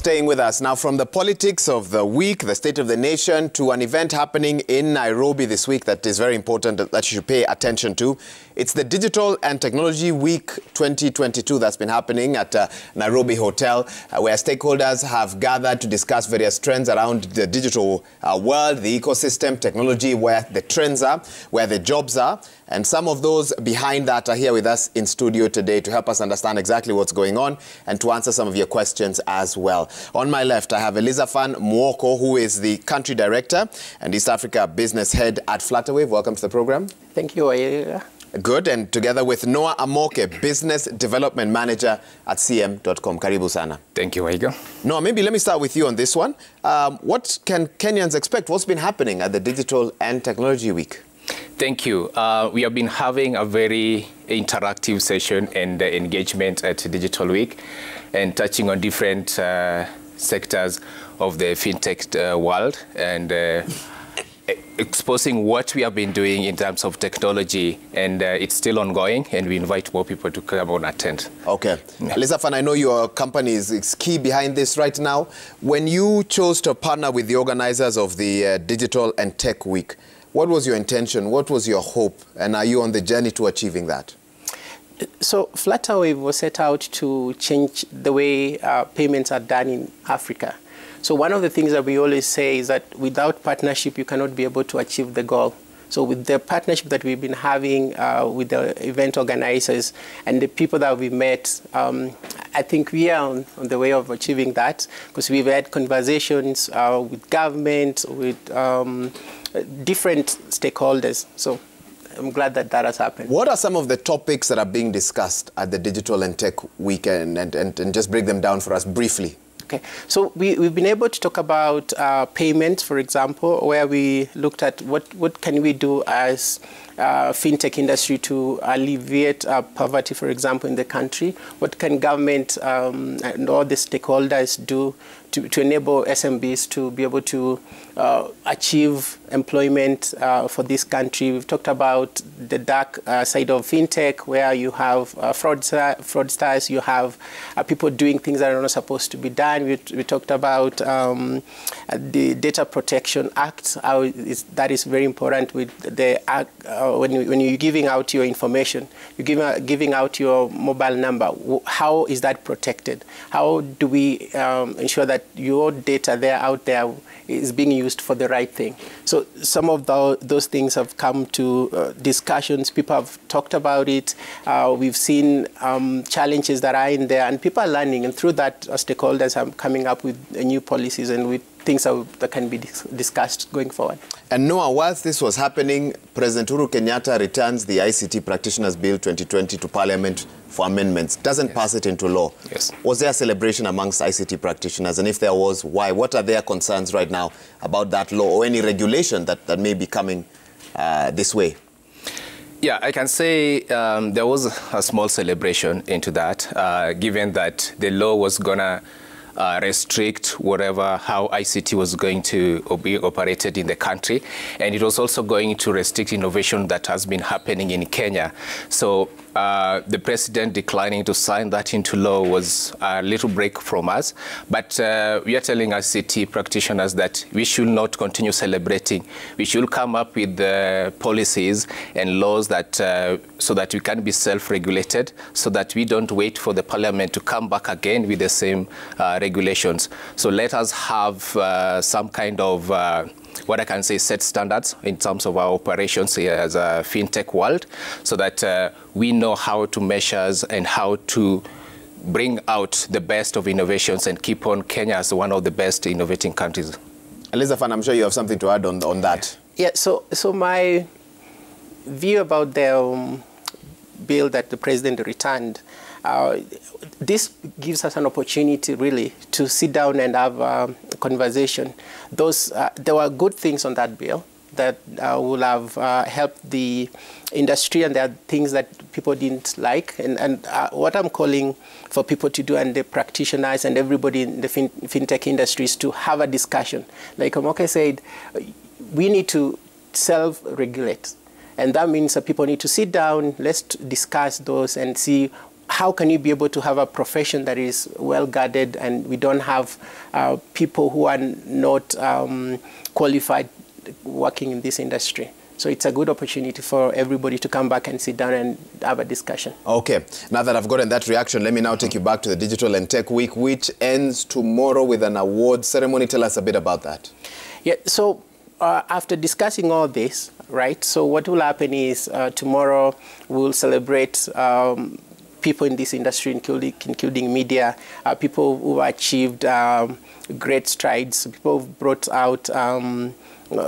staying with us. Now, from the politics of the week, the state of the nation, to an event happening in Nairobi this week that is very important, that you should pay attention to. It's the Digital and Technology Week 2022 that's been happening at Nairobi Hotel, where stakeholders have gathered to discuss various trends around the digital world, the ecosystem, technology, where the trends are, where the jobs are. And some of those behind that are here with us in studio today to help us understand exactly what's going on and to answer some of your questions as well. On my left, I have Elizaphan Mwoko, who is the Country Director and East Africa Business Head at Flutterwave. Welcome to the program. Thank you. Good. And together with Noah Amoke, Business Development Manager at CM.com. Karibu sana. Thank you, Waiga. Noah, maybe let me start with you on this one. What can Kenyans expect? What's been happening at the Digital and Technology Week? Thank you. We have been having a very interactive session and engagement at Digital Week and touching on different sectors of the fintech world and exposing what we have been doing in terms of technology, and it's still ongoing, and we invite more people to come and attend. Okay. Elizaphan, I know your company is key behind this right now. When you chose to partner with the organizers of the Digital and Tech Week, what was your intention? What was your hope? And are you on the journey to achieving that? So Flutterwave was set out to change the way payments are done in Africa. So one of the things that we always say is that without partnership, you cannot be able to achieve the goal. So with the partnership that we've been having with the event organizers and the people that we met, I think we are on the way of achieving that, because we've had conversations with government, with different stakeholders. So I'm glad that that has happened. What are some of the topics that are being discussed at the Digital and Tech Weekend, and just break them down for us briefly? Okay, so we've been able to talk about payments, for example, where we looked at what can we do as fintech industry to alleviate poverty, for example, in the country. What can government and all the stakeholders do to enable SMBs to be able to achieve employment for this country? We've talked about the dark side of fintech, where you have fraudsters, you have people doing things that are not supposed to be done. We talked about the Data Protection Act, how that is very important with the act. When you're giving out your information, you're giving out your mobile number, how is that protected? How do we ensure that your data out there is being used for the right thing? So some of those things have come to discussions. People have talked about it. We've seen challenges that are in there, and people are learning. And through that, stakeholders are coming up with new policies and with things that can be discussed going forward. And Noah, whilst this was happening, President Uhuru Kenyatta returns the ICT Practitioners Bill 2020 to Parliament for amendments, doesn't pass it into law. Yes. Was there a celebration amongst ICT practitioners? And if there was, why? What are their concerns right now about that law or any regulation that may be coming this way? Yeah, I can say there was a small celebration into that, given that the law was going to restrict how ICT was going to be operated in the country. And it was also going to restrict innovation that has been happening in Kenya. So the president declining to sign that into law was a little break from us. But we are telling ICT practitioners that we should not continue celebrating. We should come up with policies and laws that so that we can be self-regulated, so that we don't wait for the parliament to come back again with the same regulations. So let us have some kind of what I can say, set standards in terms of our operations here as a fintech world, so that we know how to measure and how to bring out the best of innovations and keep on Kenya as one of the best innovating countries. Elizaphan, I'm sure you have something to add on that. Yeah, so my view about the bill that the president returned, this gives us an opportunity really to sit down and have a conversation. There were good things on that bill that will have helped the industry, and there are things that people didn't like. And what I'm calling for people to do, and the practitioners and everybody in the fintech industry, is to have a discussion. Like Amoke said, we need to self-regulate. And that means that people need to sit down, let's discuss those and see how can you be able to have a profession that is well guarded, and we don't have people who are not qualified working in this industry? So it's a good opportunity for everybody to come back and sit down and have a discussion. Okay. Now that I've gotten that reaction, let me now take you back to the Digital and Tech Week, which ends tomorrow with an award ceremony. Tell us a bit about that. Yeah, so after discussing all this, right, so what will happen is tomorrow we'll celebrate people in this industry, including media, people who achieved great strides, people who brought out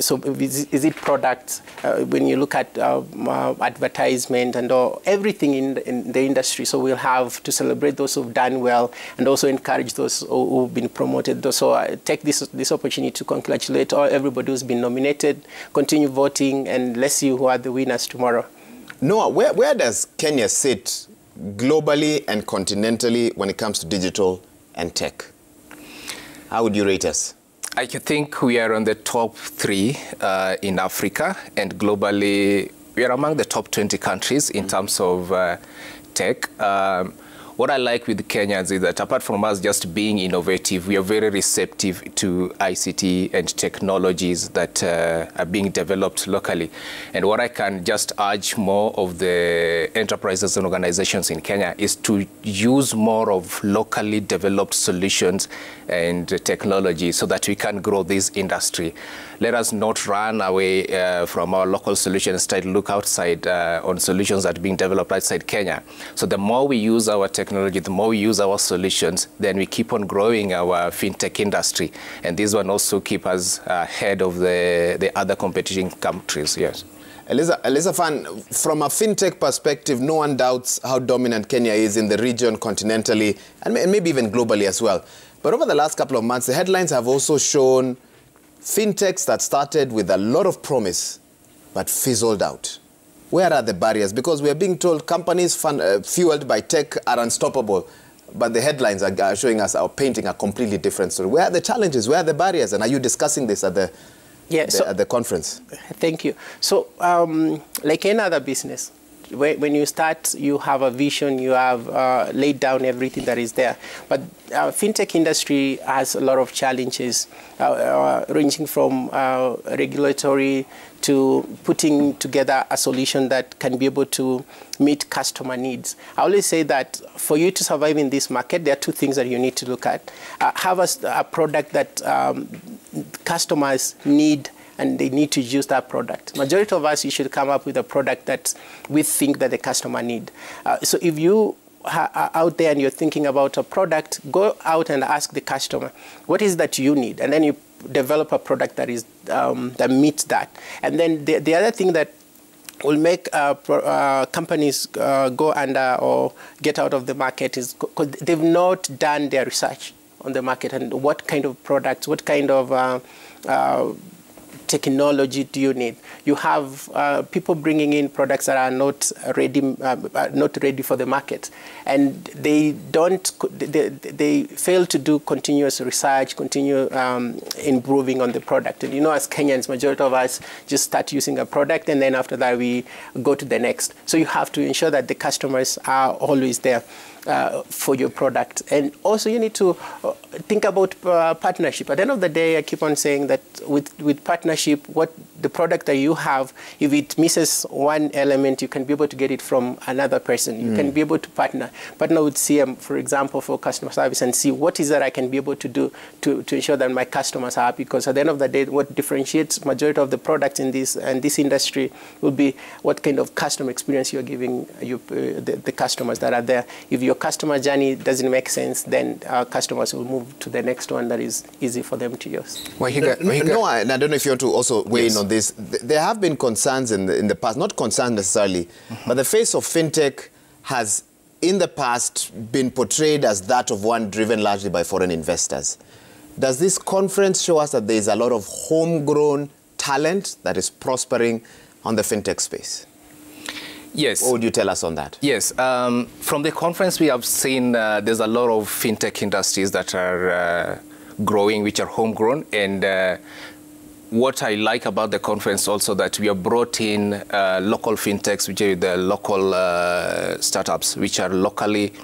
so is it products, when you look at advertisement and everything in the industry. So we'll have to celebrate those who've done well and also encourage those who've been promoted. So I take this opportunity to congratulate everybody who's been nominated. Continue voting, and let's see who are the winners tomorrow. Noah, where does Kenya sit globally and continentally when it comes to digital and tech? How would you rate us? I think we are on the top 3 in Africa, and globally we are among the top 20 countries in terms of tech. What I like with Kenyans is that apart from us just being innovative, we are very receptive to ICT and technologies that are being developed locally. And what I can just urge more of the enterprises and organizations in Kenya is to use more of locally developed solutions and technology so that we can grow this industry. Let us not run away from our local solutions, try to look outside on solutions that are being developed outside Kenya. So the more we use our technology, the more we use our solutions, then we keep on growing our fintech industry. And this one also keep us ahead of the other competing countries, yes. Elizaphan, from a fintech perspective, no one doubts how dominant Kenya is in the region, continentally, and maybe even globally as well. But over the last couple of months, the headlines have also shown fintechs that started with a lot of promise, but fizzled out. Where are the barriers? Because we are being told companies fueled by tech are unstoppable, but the headlines are showing us, are painting a completely different story. Where are the challenges? Where are the barriers? And are you discussing this at the conference? Thank you. So, like any other business, when you start, you have a vision, you have laid down everything that is there. But fintech industry has a lot of challenges, ranging from regulatory to putting together a solution that can be able to meet customer needs. I always say that for you to survive in this market, there are 2 things that you need to look at. Have a product that customers need, and they need to use that product. Majority of us, you should come up with a product that we think that the customer need. So if you are out there and you're thinking about a product, go out and ask the customer, what is that you need? And then you develop a product that is that meets that. And then the other thing that will make companies go under or get out of the market is because they've not done their research on the market and what kind of products, what kind of technology do you need? You have people bringing in products that are not ready for the market, and they fail to do continuous research, continue improving on the product. And you know, as Kenyans, majority of us just start using a product, and then after that we go to the next. So you have to ensure that the customers are always there for your product. And also you need to think about partnership. At the end of the day, I keep on saying that with partnership, what the product that you have, if it misses one element, you can be able to get it from another person. You can be able to partner with CM, for example, for customer service, and see what is that I can be able to do to ensure that my customers are happy. Because at the end of the day, what differentiates majority of the products in this industry will be what kind of customer experience you're giving the customers that are there. If your customer journey doesn't make sense, then customers will move to the next one that is easy for them to use. No, I don't know if you want to also weigh in on this. There have been concerns in the past, not concerns necessarily, but the face of fintech has in the past been portrayed as that of one driven largely by foreign investors. Does this conference show us that there is a lot of homegrown talent that is prospering on the fintech space? Yes. What would you tell us on that? Yes. From the conference, we have seen there's a lot of fintech industries that are growing, which are homegrown. And what I like about the conference also that we have brought in local fintechs, which are the local startups, which are locally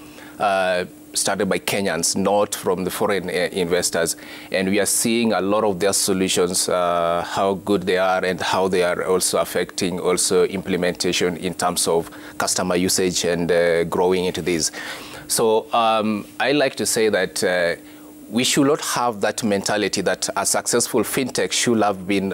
started by Kenyans, not from the foreign investors. And we are seeing a lot of their solutions, how good they are and how they are also affecting also implementation in terms of customer usage and growing into this. So I like to say that we should not have that mentality that a successful fintech should have been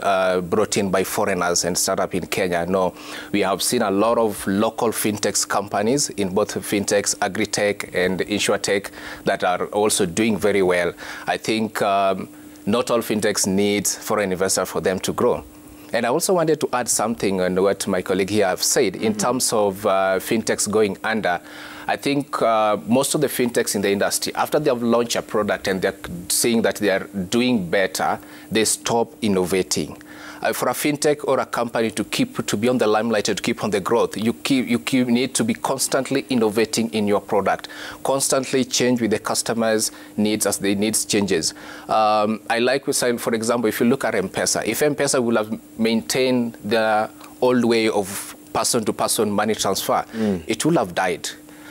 brought in by foreigners and startup in Kenya. No, we have seen a lot of local fintech companies in both fintechs, agri-tech and insurtech that are also doing very well. I think not all fintechs need foreign investors for them to grow. And I also wanted to add something on what my colleague here have said in terms of fintechs going under. I think most of the fintechs in the industry, after they have launched a product and they're seeing that they are doing better, they stop innovating. For a fintech or a company to be on the limelight, to keep on the growth, you need to be constantly innovating in your product, constantly change with the customers' needs as their needs changes. I like, for example, if you look at M-Pesa, if M-Pesa will have maintained the old way of person-to-person money transfer, it will have died.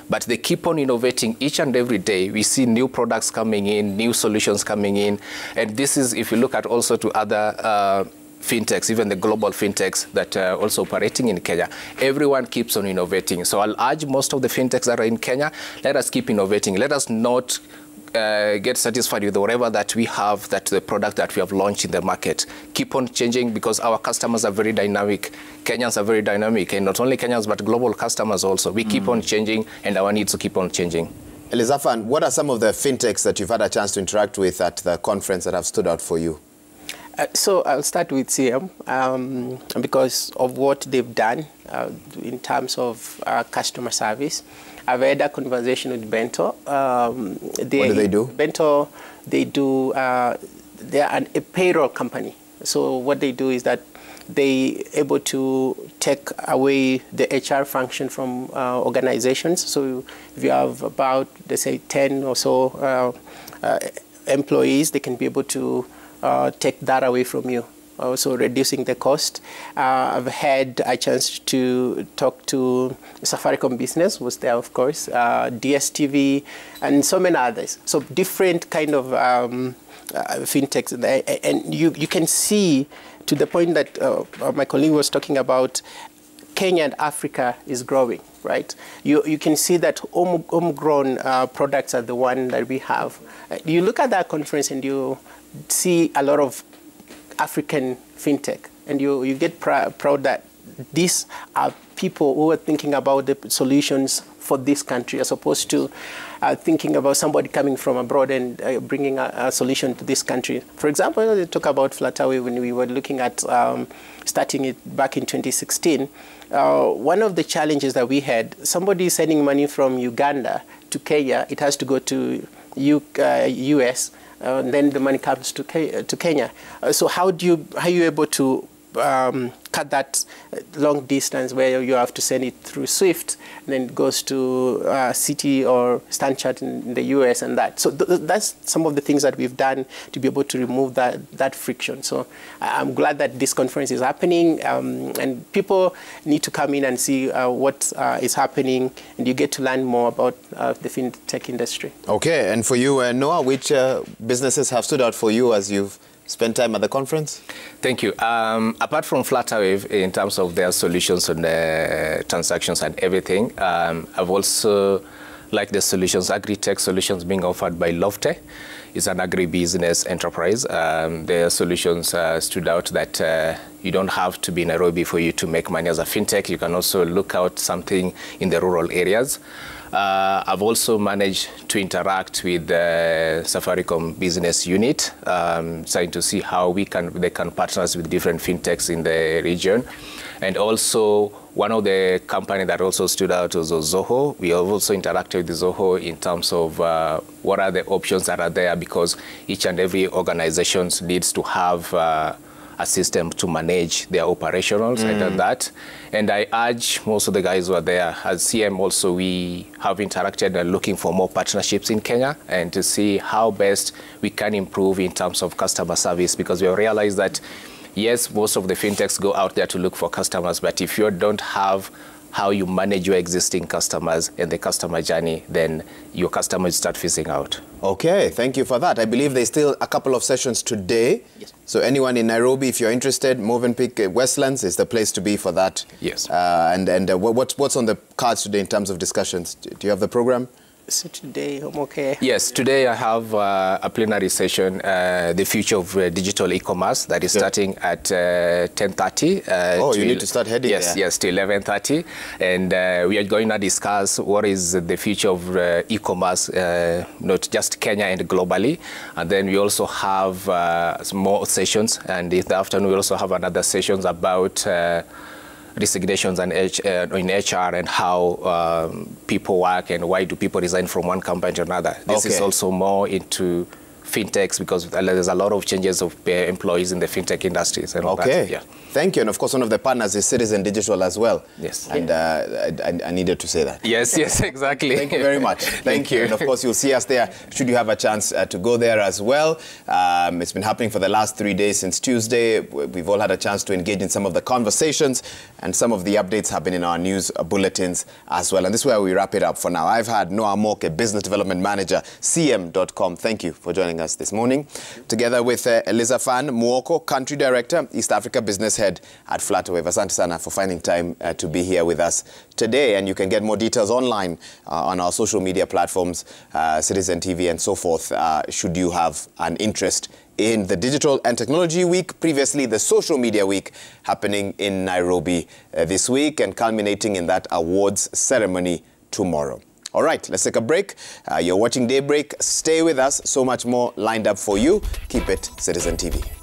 But they keep on innovating each and every day. We see new products coming in, new solutions coming in. And this is, if you look at also to other fintechs, even the global fintechs that are also operating in Kenya, everyone keeps on innovating. So I'll urge most of the fintechs that are in Kenya, let us keep innovating. Let us not get satisfied with whatever that we have, that the product that we have launched in the market. Keep on changing because our customers are very dynamic. Kenyans are very dynamic, and not only Kenyans, but global customers also. We keep on changing, and our needs to keep on changing. Elizafan, what are some of the fintechs that you've had a chance to interact with at the conference that have stood out for you? So I'll start with CM because of what they've done in terms of customer service. I've had a conversation with Bento. What do they do? Bento, they do, they're a payroll company. So what they do is that they able to take away the HR function from organizations. So if you have about, let's say, 10 or so employees, they can be able to take that away from you, also reducing the cost. I've had a chance to talk to Safaricom Business, was there, of course, DSTV, and so many others. So different kind of fintechs, and you can see to the point that my colleague was talking about, Kenya and Africa is growing, right? You can see that homegrown products are the one that we have. You look at that conference and you see a lot of African fintech, and you get proud that these are people who are thinking about the solutions for this country as opposed to thinking about somebody coming from abroad and bringing a solution to this country. For example, they talk about Flutterwave when we were looking at starting it back in 2016. One of the challenges that we had, somebody sending money from Uganda to Kenya, it has to go to US, and then the money comes to Kenya. So how are you able to cut that long distance where you have to send it through SWIFT, and then it goes to Citi or Stanchart in the US and that. So that's some of the things that we've done to be able to remove that friction. So I'm glad that this conference is happening, and people need to come in and see what is happening, and you get to learn more about the fintech industry. Okay, and for you, Noah, which businesses have stood out for you as you've spent time at the conference? Thank you. Apart from Flutterwave, in terms of their solutions on the transactions and everything, I've also liked the solutions, agri-tech solutions being offered by Lovte. It's an agri-business enterprise. Their solutions stood out that you don't have to be in Nairobi for you to make money as a fintech. You can also look out something in the rural areas. I've also managed to interact with the Safaricom business unit, trying to see how they can partner with different fintechs in the region. And also, one of the companies that also stood out was Zoho. We have also interacted with Zoho in terms of what are the options that are there, because each and every organization needs to have a system to manage their operationals and that. And I urge most of the guys who are there, as CM also, we have interacted and looking for more partnerships in Kenya and to see how best we can improve in terms of customer service, because we have realized that yes, most of the fintechs go out there to look for customers, but if you don't have how you manage your existing customers and the customer journey, then your customers start phasing out. Okay, thank you for that. I believe there's still a couple of sessions today. Yes. So anyone in Nairobi, if you're interested, Movenpick Westlands is the place to be for that. Yes. What's on the cards today in terms of discussions? Do you have the program? So today, I'm okay. Yes, today I have a plenary session, the future of digital e-commerce, that is starting at 10:30. Oh, you need to start heading there. Yes, to 11:30. And we are going to discuss what is the future of e-commerce, not just Kenya and globally. And then we also have some more sessions. And in the afternoon, we also have another sessions about resignations and in HR and how people work and why do people resign from one company to another. This is also more into fintechs because there's a lot of changes of employees in the fintech industries and all that. Yeah. Thank you. And of course, one of the partners is Citizen Digital as well. Yes. And I needed to say that. Yes, yes, exactly. Thank you very much. Thank you. And of course, you'll see us there should you have a chance to go there as well. It's been happening for the last 3 days since Tuesday. We've all had a chance to engage in some of the conversations, and some of the updates have been in our news bulletins as well. And this is where we wrap it up for now. I've had Noah Moke, Business Development Manager, cm.com. Thank you for joining us this morning. Together with Eliza Fan Muoko, Country Director, East Africa Business Head at Flutterwave. Asante sana for finding time to be here with us today. And you can get more details online on our social media platforms, Citizen TV and so forth, should you have an interest in the Digital and Technology Week, previously the Social Media Week, happening in Nairobi this week and culminating in that awards ceremony tomorrow. All right, let's take a break. You're watching Daybreak. Stay with us. So much more lined up for you. Keep it Citizen TV.